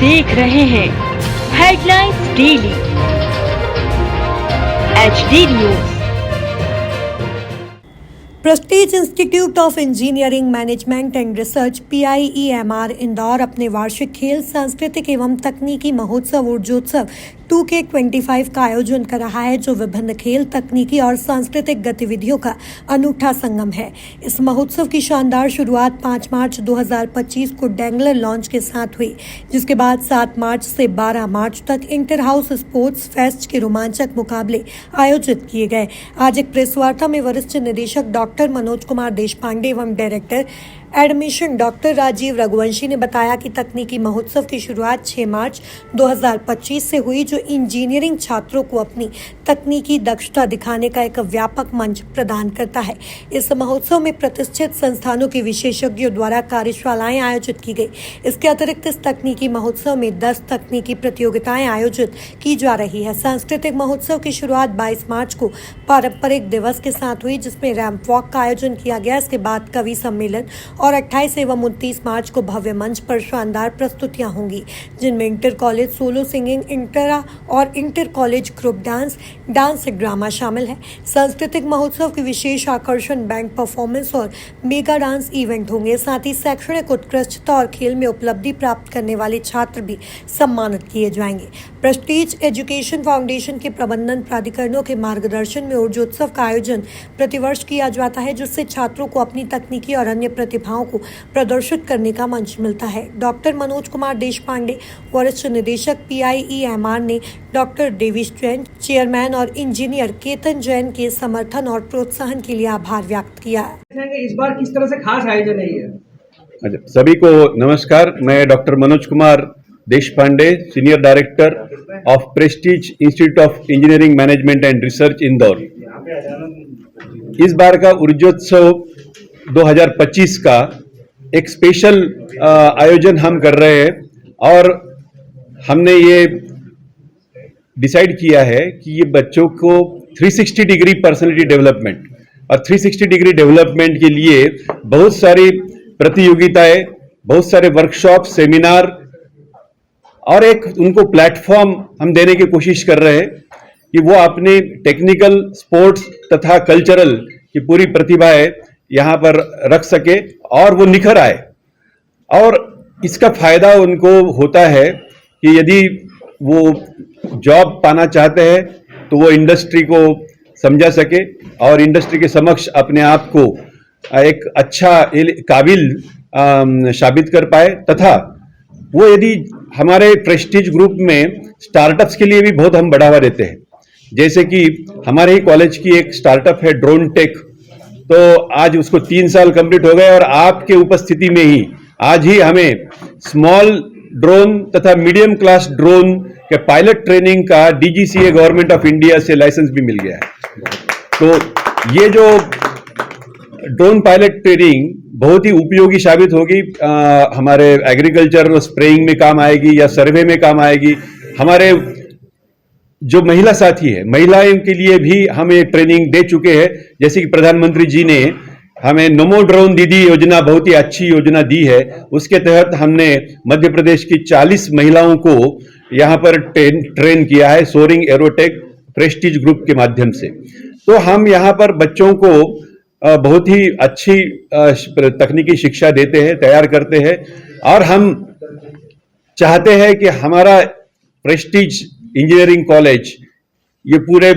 देख रहे हैं headlines daily HD news. Prestige institute of engineering management and research PIEMR Indore अपने वार्षिक खेल सांस्कृतिक एवं तकनीकी महोत्सव ऊर्जोत्सव 2K25 का आयोजन कर रहा है, जो विभिन्न खेल, तकनीकी और सांस्कृतिक गतिविधियों का अनूठा संगम है। इस महोत्सव की शानदार शुरुआत 5 मार्च 2025 को डेंगलर लॉन्च के साथ हुई, जिसके बाद 7 मार्च से 12 मार्च तक इंटर हाउस स्पोर्ट्स फेस्ट के रोमांचक मुकाबले आयोजित किए गए। आज एक प्रेस वार्ता में वरिष्ठ निदेशक डॉक्टर मनोज कुमार देशपांडे एवं director admission doctor Rajiv Raghuvanshi ने बताया कि तकनीकी महोत्सव की शुरुआत 6 मार्च 2025 से हुई, जो इंजीनियरिंग छात्रों को अपनी तकनीकी दक्षता दिखाने का एक व्यापक मंच प्रदान करता है। इस महोत्सव में प्रतिष्ठित संस्थानों के विशेषज्ञों द्वारा कार्यशालाएं आयोजित की गई। इसके अतिरिक्त इस तकनीकी महोत्सव में 10 तकनीकी प्रतियोगिताएं आयोजित की जा रही है। सांस्कृतिक महोत्सव की शुरुआत 22 मार्च को पारंपरिक दिवस के साथ हुई, जिसमें रैंप वॉक का आयोजन किया गया। इसके बाद कवि सम्मेलन और 28 एवं 29 मार्च को भव्य मंच पर शानदार प्रस्तुतियां होंगी, जिनमें inter college solo singing, intra और inter college group dance drama शामिल है। सांस्कृतिक महोत्सव के विशेष आकर्षण बैंक परफॉर्मेंस और मेगा डांस इवेंट होंगे। साथ ही शैक्षणिक उत्कृष्टता और खेल में उपलब्धि प्राप्त करने वाले छात्र भी सम्मानित किए जाएंगे। प्रेस्टीज एजुकेशन फाउंडेशन के प्रबंधन प्राधिकरणों के मार्गदर्शन में ऊर्जोत्सव का आयोजन प्रतिवर्ष किया जाता है, जिससे छात्रों को अपनी तकनीकी और अन्य प्रतिभाओं को प्रदर्शित करने का मंच मिलता है। डॉक्टर मनोज कुमार देशपांडे, वरिष्ठ निदेशक PIEMR ने डॉक्टर देवेश जैन, चेयरमैन और इंजीनियर केतन जैन के समर्थन और प्रोत्साहन के लिए आभार व्यक्त किया। इस बार किस तरह से खास आयोजन है ये? सभी को नमस्कार। मैं doctor Manoj Kumar Deshpande, senior director of Prestige institute of engineering management and research Indore. इस बार का ऊर्जोत्सव 2025 का एक स्पेशल आयोजन हम कर रहे हैं, और हमने ये डिसाइड किया है कि ये बच्चों को 360 डिग्री पर्सनालिटी डेवलपमेंट और 360 डिग्री डेवलपमेंट के लिए बहुत सारी प्रतियोगिताएं, बहुत सारे वर्कशॉप, सेमिनार और एक उनको प्लेटफॉर्म हम देने की कोशिश कर रहे हैं कि वो अपनी टेक्निकल, स्पोर्ट्स तथा कल्चरल की पूरी प्रतिभाएं यहाँ पर रख सके और वो निखर आए। और इसका फायदा उनको होता है कि यदि वो जॉब पाना चाहते हैं तो वो इंडस्ट्री को समझा सके और इंडस्ट्री के समक्ष अपने आप को एक अच्छा काबिल साबित कर पाए। तथा वो यदि हमारे प्रेस्टीज ग्रुप में स्टार्टअप्स के लिए भी बहुत हम बढ़ावा देते हैं, जैसे कि हमारे ही कॉलेज की एक स्टार्टअप है ड्रोन टेक, तो आज उसको 3 साल कंप्लीट हो गए और आपके उपस्थिति में ही आज ही हमें स्मॉल ड्रोन तथा मीडियम क्लास ड्रोन के पायलट ट्रेनिंग का DGCA गवर्नमेंट ऑफ इंडिया से लाइसेंस भी मिल गया है। तो ये जो ड्रोन पायलट ट्रेनिंग बहुत ही उपयोगी साबित होगी, हमारे एग्रीकल्चर स्प्रेइंग में काम आएगी या सर्वे में काम आएगी। हमारे जो महिला साथी है, महिलाओं के लिए भी हम ये ट्रेनिंग दे चुके हैं, जैसे कि प्रधानमंत्री जी ने हमें नमो ड्रोन दीदी योजना, बहुत ही अच्छी योजना दी है। उसके तहत हमने मध्य प्रदेश की 40 महिलाओं को यहाँ पर ट्रेन किया है सोरिंग एरोटेक प्रेस्टीज ग्रुप के माध्यम से। तो हम यहाँ पर बच्चों को बहुत ही अच्छी तकनीकी शिक्षा देते हैं, तैयार करते हैं, और हम चाहते हैं कि हमारा प्रेस्टीज इंजीनियरिंग कॉलेज ये पूरे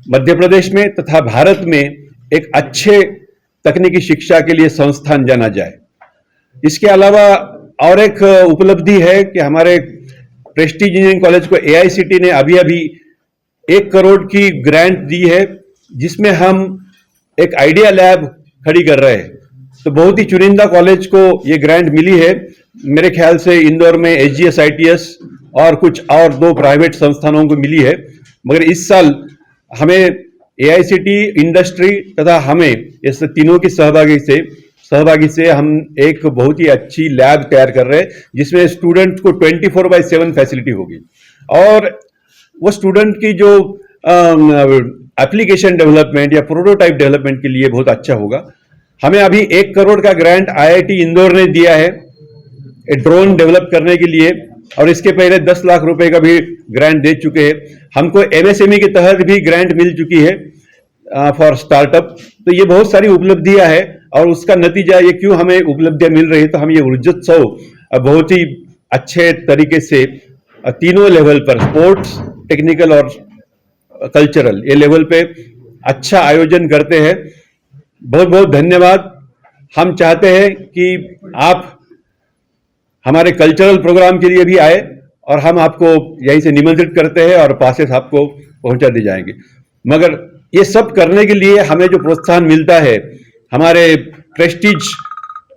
मध्य प्रदेश में तथा भारत में एक अच्छे तकनीकी शिक्षा के लिए संस्थान जाना जाए। इसके अलावा और एक उपलब्धि है कि हमारे प्रेस्टीज इंजीनियरिंग कॉलेज को AICTE ने अभी 1 करोड़ की ग्रांट दी है, जिसमें हम एक आइडिया लैब खड़ी कर रहे हैं। तो बहुत ही चुनिंदा कॉलेज को ये ग्रांट मिली है। मेरे ख्याल से इंदौर में SGS ITS और कुछ और 2 प्राइवेट संस्थानों को मिली है, मगर इस साल हमें AICTE, इंडस्ट्री तथा हमें इस तीनों की सहभागी से हम एक बहुत ही अच्छी लैब तैयार कर रहे हैं, जिसमें स्टूडेंट को 24/7 फैसिलिटी होगी। और वो स्टूडेंट की जो एप्लीकेशन डेवलपमेंट या प्रोटोटाइप डेवलपमेंट के लिए बहुत अच्छा होगा। हमें अभी 1 करोड़ का ग्रांट IIT इंदौर ने दिया है ड्रोन डेवलप करने के लिए और इसके पहले 10 लाख रुपए का भी ग्रांट दे चुके हैं। हमको एमएसएमई के तहत भी ग्रांट मिल चुकी है फॉर स्टार्टअप। तो ये बहुत सारी उपलब्धियां है और उसका नतीजा ये क्यों हमें उपलब्धियां मिल रही है, तो हम ये ऊर्जोत्सव बहुत ही अच्छे तरीके से तीनों लेवल पर, स्पोर्ट्स, टेक्निकल और कल्चरल, ये लेवल पे अच्छा आयोजन करते हैं। बहुत बहुत धन्यवाद। हम चाहते हैं कि आप हमारे कल्चरल प्रोग्राम के लिए भी आए और हम आपको यहीं से निमंत्रित करते हैं और पासेस आपको पहुंचा दी जाएंगे। मगर ये सब करने के लिए हमें जो प्रोत्साहन मिलता है हमारे प्रेस्टीज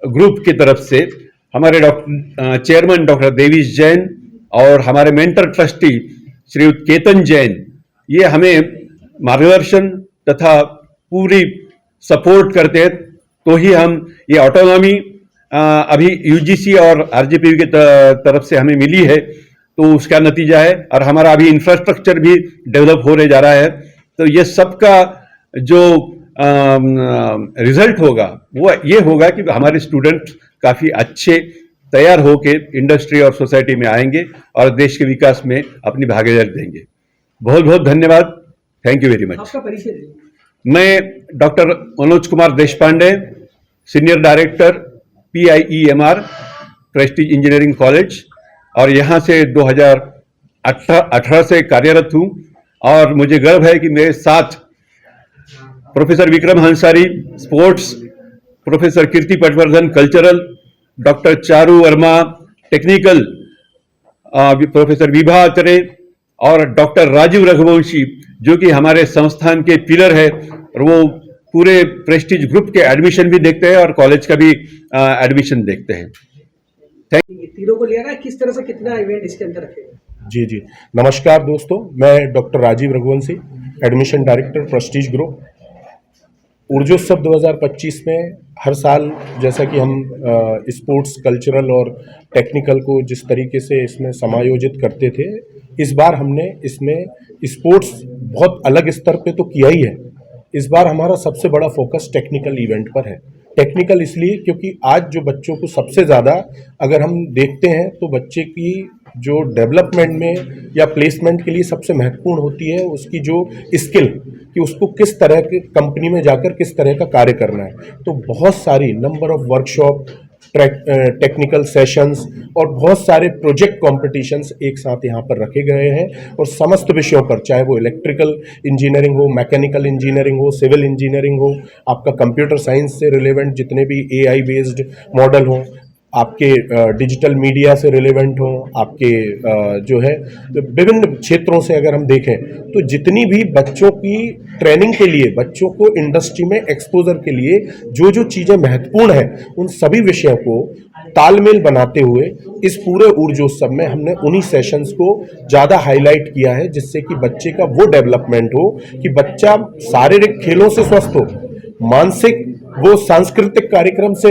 ग्रुप की तरफ से, हमारे चेयरमैन डॉक्टर देवीश जैन और हमारे मेंटर ट्रस्टी श्री केतन जैन, ये हमें मार्गदर्शन तथा पूरी सपोर्ट करते हैं, तो ही हम ये ऑटोनॉमी अभी यूजीसी और आरजेपी की तरफ से हमें मिली है, तो उसका नतीजा है। और हमारा अभी इंफ्रास्ट्रक्चर भी डेवलप होने जा रहा है। तो ये सबका जो रिजल्ट होगा वो ये होगा कि हमारे स्टूडेंट काफी अच्छे तैयार होके इंडस्ट्री और सोसाइटी में आएंगे और देश के विकास में अपनी भागीदारी देंगे। बहुत बहुत धन्यवाद। Thank you very much. आपका परिचय दीजिए। मैं doctor Manoj Kumar Deshpande, senior director PIEMR Prestige engineering college, और यहाँ से 2018 से कार्यरत हूँ। और मुझे गर्व है कि मेरे साथ professor Vikram Hansari sports, professor Kirti Patwardhan cultural, doctor Charu Verma technical, professor Vibha Atre और डॉक्टर राजीव रघुवंशी जो कि हमारे संस्थान के पिलर है, और वो पूरे प्रेस्टीज ग्रुप के एडमिशन भी देखते हैं और कॉलेज का भी एडमिशन देखते हैं। तीनों को लिया गया, किस तरह से कितना इवेंट इसके अंदर रखेगा? जी नमस्कार दोस्तों, मैं doctor Rajiv Raghuvanshi, admission director Prestige Group. Urjotsav 2025 में हर साल जैसा कि हम स्पोर्ट्स, कल्चरल और टेक्निकल को जिस तरीके से इसमें समायोजित करते थे, इस बार हमने इसमें स्पोर्ट्स बहुत अलग स्तर पे तो किया ही है। इस बार हमारा सबसे बड़ा फोकस टेक्निकल इवेंट पर है। टेक्निकल इसलिए क्योंकि आज जो बच्चों को सबसे ज़्यादा अगर हम देखते हैं तो बच्चे की जो डेवलपमेंट में या प्लेसमेंट के लिए सबसे महत्वपूर्ण होती है उसकी जो स्किल, कि उसको किस तरह के कंपनी में जाकर किस तरह का कार्य करना है। तो बहुत सारी number of workshop, technical sessions और बहुत सारे प्रोजेक्ट कॉम्पिटिशन्स एक साथ यहाँ पर रखे गए हैं, और समस्त विषयों पर, चाहे वो इलेक्ट्रिकल इंजीनियरिंग हो, मैकेनिकल इंजीनियरिंग हो, सिविल इंजीनियरिंग हो, आपका कंप्यूटर साइंस से रिलेवेंट जितने भी AI बेस्ड मॉडल हों, आपके डिजिटल मीडिया से रिलेवेंट हो, आपके जो है विभिन्न क्षेत्रों से अगर हम देखें तो जितनी भी बच्चों की ट्रेनिंग के लिए, बच्चों को इंडस्ट्री में एक्सपोजर के लिए जो जो चीज़ें महत्वपूर्ण हैं, उन सभी विषयों को तालमेल बनाते हुए इस पूरे ऊर्जोत्सव में हमने उन्हीं सेशंस को ज़्यादा हाईलाइट किया है, जिससे कि बच्चे का वो डेवलपमेंट हो कि बच्चा शारीरिक खेलों से स्वस्थ हो, मानसिक वो सांस्कृतिक कार्यक्रम से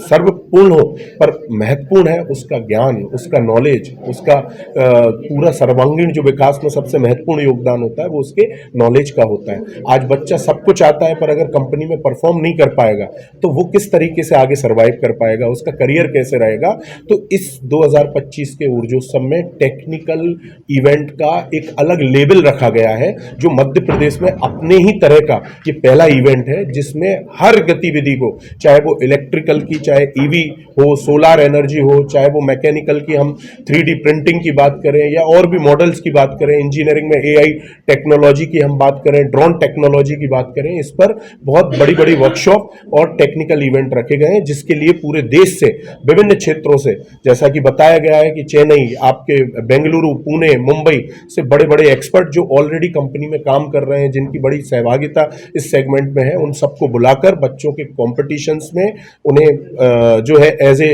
सर्वपूर्ण हो, पर महत्वपूर्ण है उसका ज्ञान, उसका नॉलेज, उसका पूरा सर्वांगीण जो विकास में सबसे महत्वपूर्ण योगदान होता है वो उसके नॉलेज का होता है। आज बच्चा सब कुछ आता है पर अगर कंपनी में परफॉर्म नहीं कर पाएगा तो वो किस तरीके से आगे सर्वाइव कर पाएगा, उसका करियर कैसे रहेगा। तो इस 2025 के ऊर्जोत्सव में टेक्निकल इवेंट का एक अलग लेबल रखा गया है, जो मध्य प्रदेश में अपने ही तरह का ये पहला इवेंट है जिसमें हर गतिविधि को, चाहे वो इलेक्ट्रिकल की, चाहे EV हो, सोलार एनर्जी हो, चाहे वो मैकेनिकल की हम 3D प्रिंटिंग की बात करें या और भी मॉडल्स की बात करें, इंजीनियरिंग में AI टेक्नोलॉजी की हम बात करें, ड्रोन टेक्नोलॉजी की बात करें, इस पर बहुत बड़ी बड़ी वर्कशॉप और टेक्निकल इवेंट रखे गए हैं, जिसके लिए पूरे देश से, विभिन्न क्षेत्रों से, जैसा कि बताया गया है कि चेन्नई, आपके बेंगलुरु, पुणे, मुंबई से बड़े बड़े एक्सपर्ट जो ऑलरेडी कंपनी में काम कर रहे हैं, जिनकी बड़ी सहभागिता इस सेगमेंट में है, उन सबको बुलाकर बच्चों के कॉम्पिटिशन्स में उन्हें जो है एज ए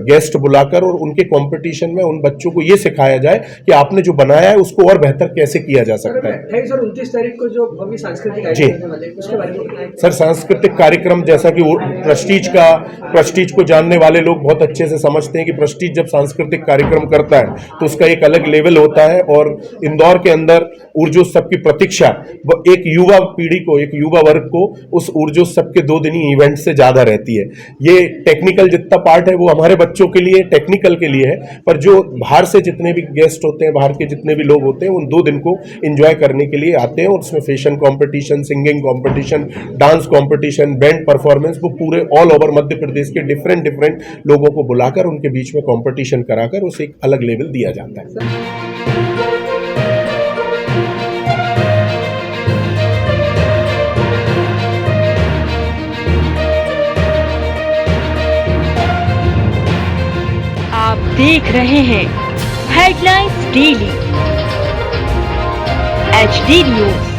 गेस्ट बुलाकर और उनके कंपटीशन में उन बच्चों को ये सिखाया जाए कि आपने जो बनाया है उसको और बेहतर कैसे किया जा सकता है। 28 और 29 तारीख को जो भव्य सांस्कृतिक आयोजन होने वाले हैं, उसके बारे में बताएं। सर, सांस्कृतिक कार्यक्रम जैसा कि प्रेस्टीज को जानने वाले लोग बहुत अच्छे से समझते हैं कि प्रेस्टीज जब सांस्कृतिक कार्यक्रम करता है तो उसका एक अलग लेवल होता है, और इंदौर के अंदर ऊर्जोत्सव की प्रतीक्षा एक युवा पीढ़ी को, एक युवा वर्ग को उस ऊर्जोत्सव के 2 दिनी इवेंट से ज्यादा रहती है। ये टेक्निकल जितना पार्ट है वो हमारे बच्चों के लिए टेक्निकल के लिए है, पर जो बाहर से जितने भी गेस्ट होते हैं, बाहर के जितने भी लोग होते हैं, उन 2 दिन को एंजॉय करने के लिए आते हैं। और उसमें fashion competition, singing competition, dance competition, band performance, वो पूरे ऑल ओवर मध्य प्रदेश के डिफरेंट लोगों को बुलाकर उनके बीच में कंपटीशन कराकर उसे एक अलग लेवल दिया जाता है। आप देख रहे हैं हेडलाइंस डेली HD न्यूज।